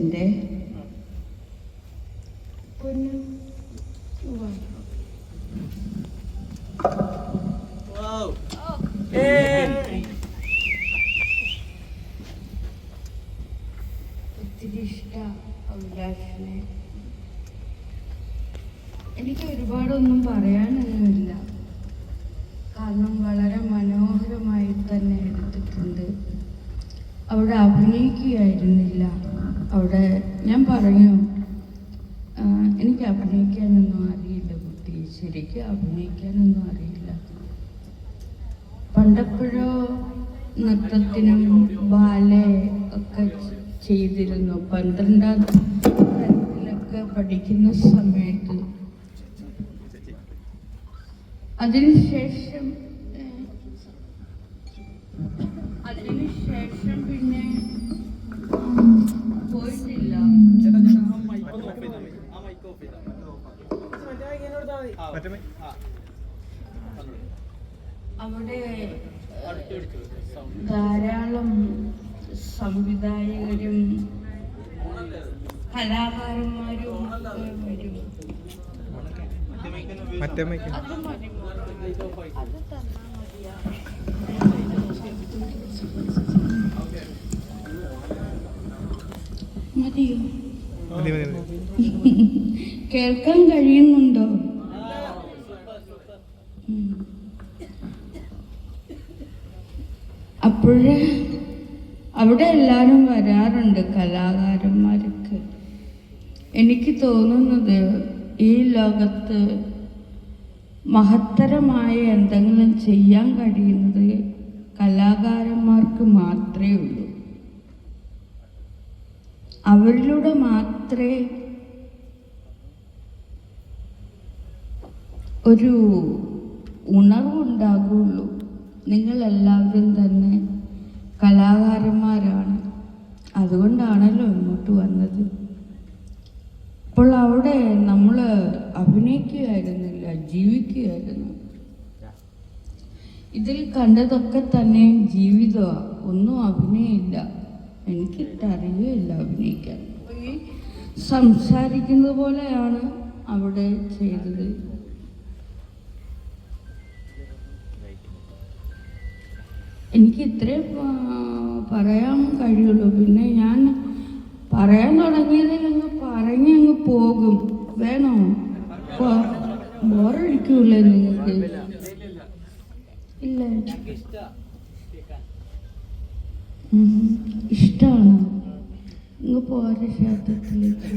എൻ്റെ പൊന്നു. ഒത്തിരി ഇഷ്ടമാണ് അഭിലാഷിനെ. എനിക്ക് ഒരുപാടൊന്നും പറയാനൊന്നുമില്ല, കാരണം വളരെ മനോഹരമായി തന്നെ എടുത്തിട്ടുണ്ട്. അവിടെ അഭിനയിക്കുകയായിരുന്നില്ല. അവിടെ ഞാൻ പറഞ്ഞു, എനിക്ക് അഭിനയിക്കാനൊന്നും അറിയില്ല കുട്ടി, ശരിക്കും അഭിനയിക്കാനൊന്നും അറിയില്ല. പണ്ടെപ്പോഴോ നൃത്തത്തിനും ബാലെ ഒക്കെ ചെയ്തിരുന്നു, 12ാം തരത്തിലൊക്കെ പഠിക്കുന്ന സമയത്ത്. അതിനുശേഷം പിന്നെ പോയിട്ടില്ല. അവിടെ ധാരാളം സംവിധായകരും കലാകാരന്മാരും വരും. അത് മതി, അത് തന്നാ മതിയാ. മതിയോ? കേൾക്കാൻ കഴിയുന്നുണ്ടോ? അപ്പോഴേ അവിടെ എല്ലാവരും വരാറുണ്ട്, കലാകാരന്മാരൊക്കെ. എനിക്ക് തോന്നുന്നത് ഈ ലോകത്ത് മഹത്തരമായ എന്തെങ്കിലും ചെയ്യാൻ കഴിയുന്നത് കലാകാരന്മാർക്ക് മാത്രമേ ഉള്ളൂ. അവരിലൂടെ മാത്രമേ ഒരു ഉണർവുണ്ടാകുള്ളൂ. നിങ്ങളെല്ലാവരും തന്നെ കലാകാരന്മാരാണ്, അതുകൊണ്ടാണല്ലോ ഇങ്ങോട്ട് വന്നത്. അപ്പോൾ അവിടെ നമ്മൾ അഭിനയിക്കുകയായിരുന്നില്ല, ജീവിക്കുകയായിരുന്നു. ഇതിൽ കണ്ടതൊക്കെ തന്നെ ജീവിതമാണ്, ഒന്നും അഭിനയമില്ല. എനിക്കിട്ടറിയില്ല അഭിനയിക്കാൻ. ഈ സംസാരിക്കുന്നത് പോലെയാണ് അവിടെ ചെയ്തത്. എനിക്ക് ഇത്രയും പറയാൻ കഴിയുള്ളൂ. പിന്നെ ഞാൻ പറയാൻ തുടങ്ങിയതിൽ അങ്ങ് പോകും. വേണോ? ബോറടിക്കൂലേ നിങ്ങൾക്ക്? ഇല്ല, ഇഷ്ടമാണ്. ഇങ്ങ് പോരെ ക്ഷേത്രത്തിലേക്ക്.